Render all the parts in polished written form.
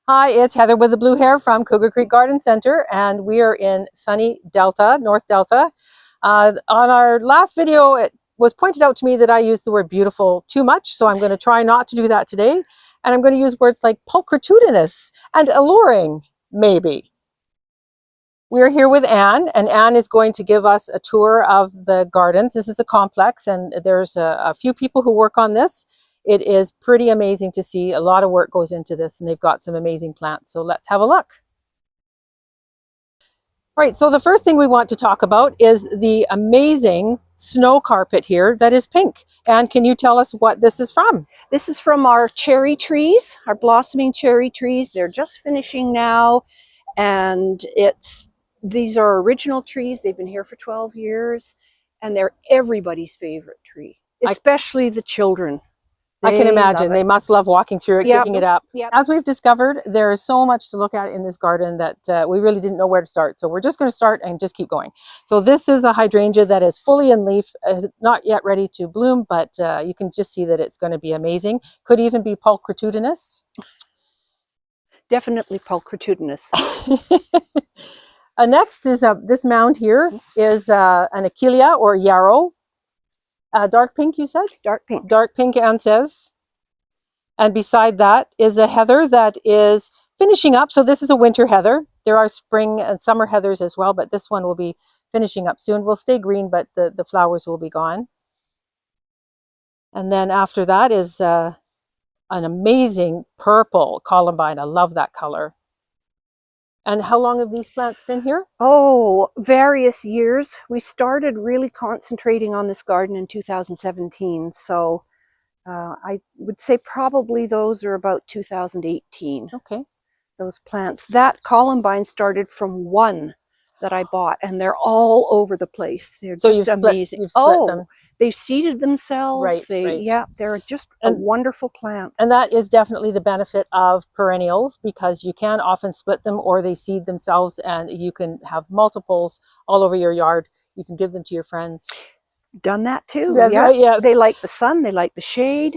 Hi, it's Heather with the blue hair from Cougar Creek Garden Center, and we are in sunny Delta, North Delta. On our last video, it was pointed out to me that I used the word beautiful too much, so I'm going to try not to do that today. And I'm going to use words like pulchritudinous and alluring, maybe. We're here with Anne, and Anne is going to give us a tour of the gardens. This is a complex, and there's a few people who work on this. It is pretty amazing to see. A lot of work goes into this, and they've got some amazing plants. So let's have a look. Right, so the first thing we want to talk about is the amazing snow carpet here that is pink. Anne, can you tell us what this is from? This is from our cherry trees, our blossoming cherry trees. They're just finishing now, and these are original trees. They've been here for 12 years, and they're everybody's favorite tree, especially the children. I can imagine. They must love walking through it, kicking it up. Yep. As we've discovered, there is so much to look at in this garden that we really didn't know where to start. So we're just going to start and just keep going. So this is a hydrangea that is fully in leaf, not yet ready to bloom, but you can just see that it's going to be amazing. Could even be pulchritudinous. Definitely pulchritudinous. Next is this mound here is an achillea or yarrow. Dark pink, you said? Dark pink. Dark pink, Anne says. And beside that is a heather that is finishing up. So this is a winter heather. There are spring and summer heathers as well, but this one will be finishing up soon. Will stay green, but the flowers will be gone. And then after that is an amazing purple columbine. I love that color. And how long have these plants been here? Oh, various years. We started really concentrating on this garden in 2017. So I would say probably those are about 2018. Okay. Those plants. That columbine started from one that I bought, and they're all over the place. They're just amazing. You've split them. They've seeded themselves. Right. Yeah, they're just a wonderful plant. And that is definitely the benefit of perennials, because you can often split them or they seed themselves, and you can have multiples all over your yard. You can give them to your friends. Done that too. That's right, yes. They like the sun, they like the shade.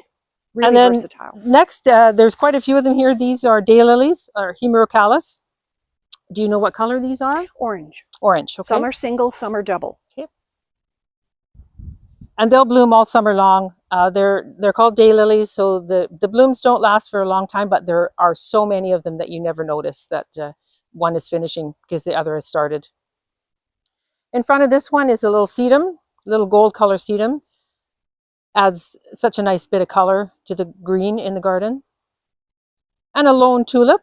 Really and then versatile. Next, there's quite a few of them here. These are daylilies, or hemerocallis. Do you know what color these are? Orange. Orange, okay. Some are single, some are double. Okay. And they'll bloom all summer long. They're called daylilies, so the blooms don't last for a long time, but there are so many of them that you never notice that one is finishing because the other has started. In front of this one is a little sedum, little gold color sedum. Adds such a nice bit of color to the green in the garden. And a lone tulip.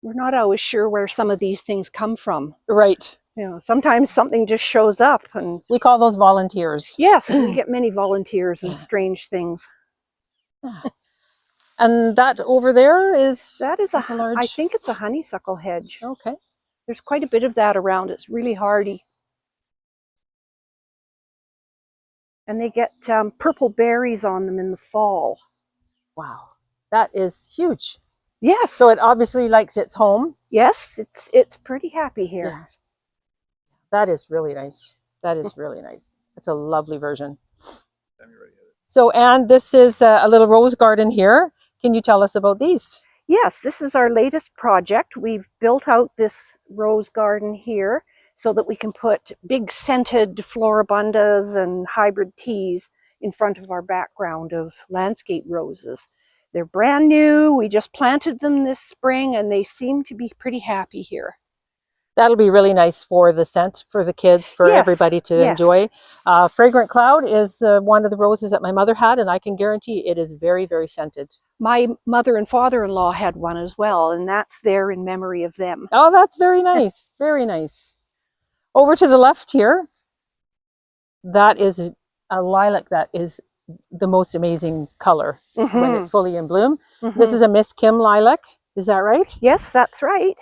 We're not always sure where some of these things come from. Right. You know, sometimes something just shows up, and we call those volunteers. Yes, we get many volunteers and strange things. And that over there is a large, I think it's a honeysuckle hedge. Okay. There's quite a bit of that around. It's really hardy. And they get purple berries on them in the fall. Wow, that is huge. Yes. So it obviously likes its home. Yes, it's pretty happy here. Yeah. That is really nice. That is really nice. It's a lovely version. So, Anne, this is a little rose garden here. Can you tell us about these? Yes, this is our latest project. We've built out this rose garden here so that we can put big scented floribundas and hybrid teas in front of our background of landscape roses. They're brand new. We just planted them this spring, and they seem to be pretty happy here. That'll be really nice for the scent, for the kids, for everybody to enjoy. Fragrant Cloud is one of the roses that my mother had, and I can guarantee it is very, very scented. My mother and father-in-law had one as well, and that's there in memory of them. Oh, that's very nice. Very nice. Over to the left here, that is a lilac that is the most amazing color when it's fully in bloom. This is a Miss Kim lilac. Is that right? Yes, that's right.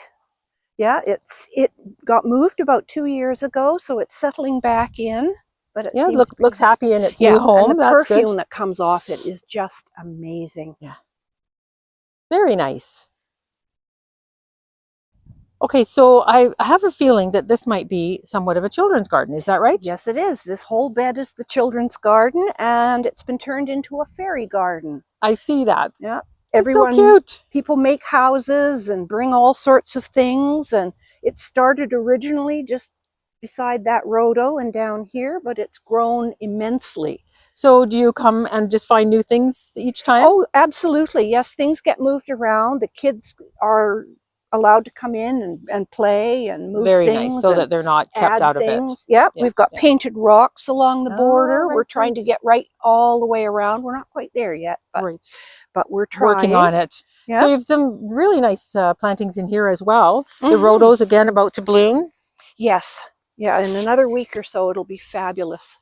Yeah, it got moved about 2 years ago, so it's settling back in. But it looks happy in its new home. And the perfume that comes off it is just amazing. Yeah, very nice. Okay, so I have a feeling that this might be somewhat of a children's garden. Is that right? Yes, it is. This whole bed is the children's garden, and it's been turned into a fairy garden. I see that. Yeah. It's so Everyone, cute. people make houses and bring all sorts of things, and it started originally just beside that rhodo and down here, but it's grown immensely. So do you come and just find new things each time? Oh, absolutely. Yes, things get moved around. The kids are allowed to come in and play and move Very things nice, so and that they're not kept add out of it. things. Yep, Yeah, we've got yeah. painted rocks along the border. right, We're trying to get right all the way around. We're not quite there yet, right. but we're Working trying. on it. Yeah. So you have some really nice plantings in here as well. The Mhm. rhodos again about to bloom. Yes. Yeah, in another week or so, it'll be fabulous.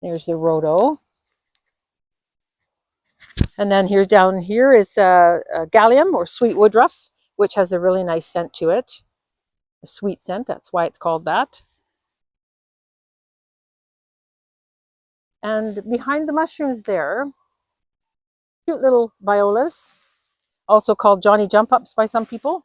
There's the rhodo. And then here's down here is a gallium or sweet woodruff, which has a really nice scent to it. A sweet scent, that's why it's called that. And behind the mushrooms there, cute little violas, also called Johnny Jump Ups by some people.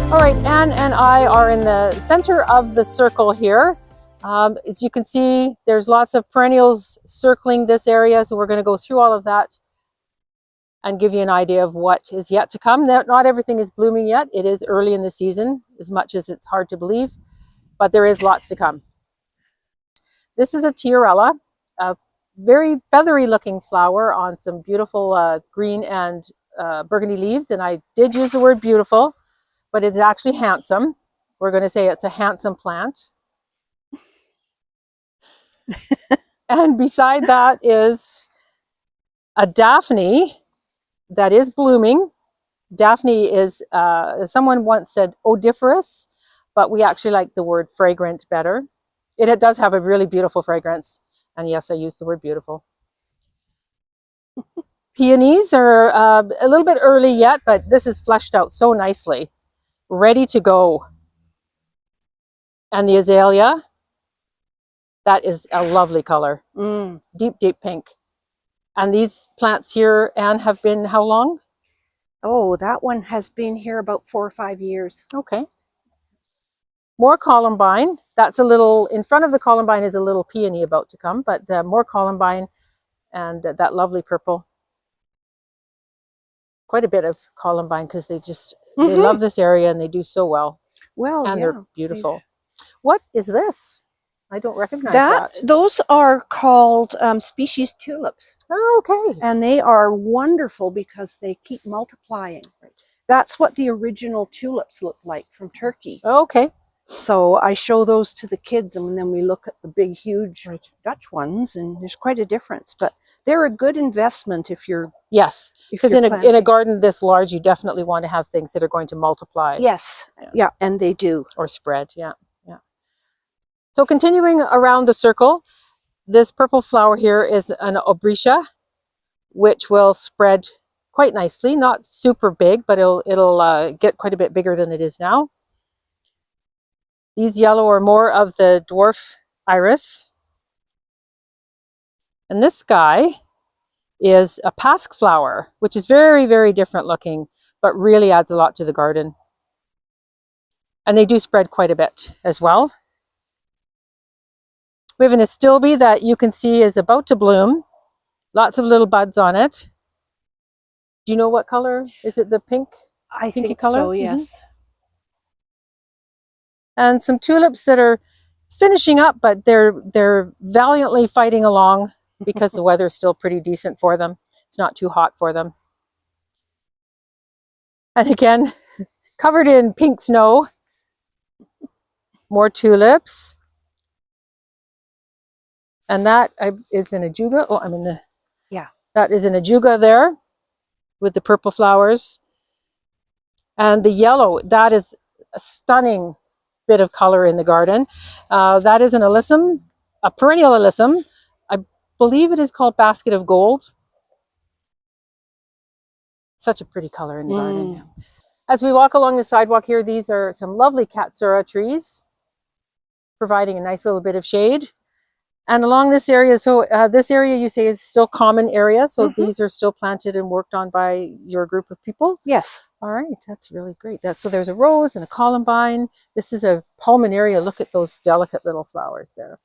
All right, Anne and I are in the center of the circle here. As you can see, there's lots of perennials circling this area, so we're going to go through all of that and give you an idea of what is yet to come. Not everything is blooming yet. It is early in the season, as much as it's hard to believe, but there is lots to come. This is a tiarella, a very feathery looking flower on some beautiful green and burgundy leaves, and I did use the word beautiful, but it's actually handsome. We're going to say it's a handsome plant. And beside that is a Daphne that is blooming. Daphne is, as someone once said, odoriferous, but we actually like the word fragrant better. It does have a really beautiful fragrance. And yes, I used the word beautiful. Peonies are a little bit early yet, but this is fleshed out so nicely, ready to go. And the azalea, that is a lovely color. Deep, deep pink. And these plants here, Anne, have been how long? Oh, that one has been here about 4 or 5 years. Okay. More columbine. That's a little, in front of the columbine is a little peony about to come, but more columbine and that lovely purple. Quite a bit of columbine because they just, they love this area and they do so well. Well, and yeah, they're beautiful. What is this? I don't recognize that. Those are called species tulips. Oh, okay. And they are wonderful because they keep multiplying. Right. That's what the original tulips look like from Turkey. Okay. So I show those to the kids, and then we look at the big, huge Dutch ones, and there's quite a difference. But they're a good investment if you're because in a garden this large, you definitely want to have things that are going to multiply. Yes, yeah, and they do. Or spread, yeah. So continuing around the circle, this purple flower here is an aubrietia, which will spread quite nicely. Not super big, but it'll get quite a bit bigger than it is now. These yellow are more of the dwarf iris. And this guy is a pasque flower, which is very, very different looking, but really adds a lot to the garden. And they do spread quite a bit as well. We have an astilbe that you can see is about to bloom. Lots of little buds on it. Do you know what color? Is it the pink? I pinky think color. so, yes. And some tulips that are finishing up, but they're valiantly fighting along because the weather's still pretty decent for them. It's not too hot for them. And again, covered in pink snow. More tulips. And that is an ajuga. Oh, I'm in the, Yeah. That is an ajuga there with the purple flowers. And the yellow, that is a stunning bit of color in the garden. That is an alyssum, a perennial alyssum. I believe it is called Basket of Gold. Such a pretty color in the garden. As we walk along the sidewalk here, these are some lovely katsura trees, providing a nice little bit of shade. And along this area, so this area you say is still common area, so these are still planted and worked on by your group of people? Yes. All right, that's really great. So there's a rose and a columbine. This is a pulmonaria. Look at those delicate little flowers there.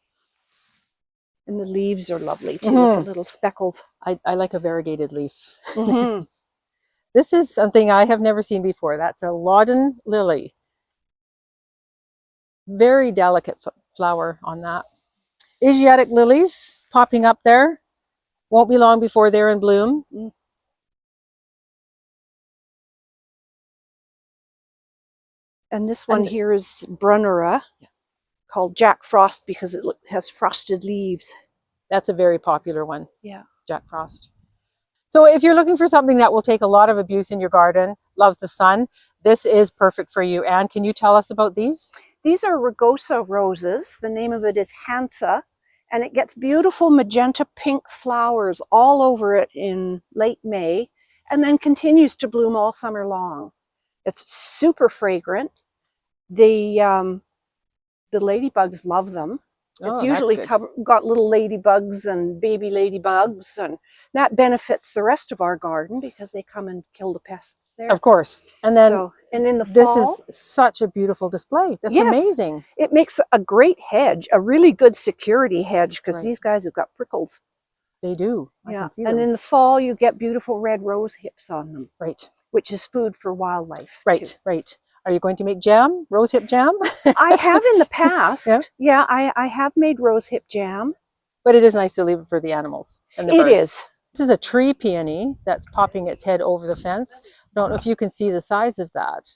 And the leaves are lovely too, with the little speckles. I like a variegated leaf. This is something I have never seen before. That's a Loudon lily. Very delicate flower on that. Asiatic lilies popping up there. Won't be long before they're in bloom. And this one here is Brunnera, called Jack Frost because it has frosted leaves. That's a very popular one. Yeah. Jack Frost. So if you're looking for something that will take a lot of abuse in your garden, loves the sun, this is perfect for you. Anne, can you tell us about these? These are rugosa roses. The name of it is Hansa, and it gets beautiful magenta pink flowers all over it in late May, and then continues to bloom all summer long. It's super fragrant. The ladybugs love them. It's usually got little ladybugs and baby ladybugs, and that benefits the rest of our garden because they come and kill the pests there. Of course. And then and in the this fall, is such a beautiful display. That's amazing. It makes a great hedge, a really good security hedge, because these guys have got prickles. They do. I can see them. And in the fall, you get beautiful red rose hips on them. Right. Which is food for wildlife. Right, too. Right. Are you going to make jam? Rosehip jam? I have in the past. Yeah, I have made rosehip jam. But it is nice to leave it for the animals and the birds. It is. This is a tree peony that's popping its head over the fence. I don't know if you can see the size of that.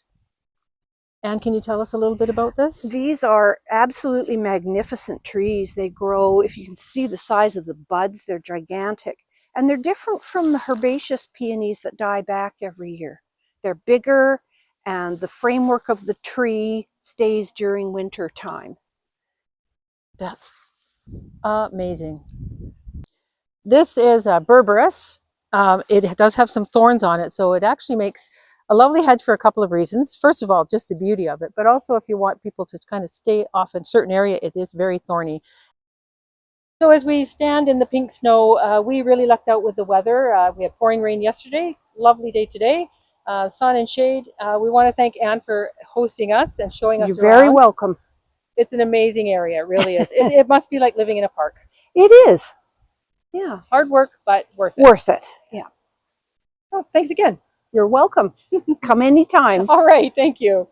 Anne, can you tell us a little bit about this? These are absolutely magnificent trees. They grow, if you can see the size of the buds, they're gigantic. And they're different from the herbaceous peonies that die back every year. They're bigger, and the framework of the tree stays during winter time. That's amazing. This is a berberis. It does have some thorns on it, so it actually makes a lovely hedge for a couple of reasons. First of all, just the beauty of it, but also if you want people to kind of stay off a certain area, it is very thorny. So as we stand in the pink snow, we really lucked out with the weather. We had pouring rain yesterday, lovely day today. Sun and shade. We want to thank Anne for hosting us and showing us around. You're very welcome. It's an amazing area, it really is. It must be like living in a park. It is. Yeah. Hard work, but worth it. Worth it, yeah. Oh, thanks again. You're welcome. Come anytime. All right, thank you.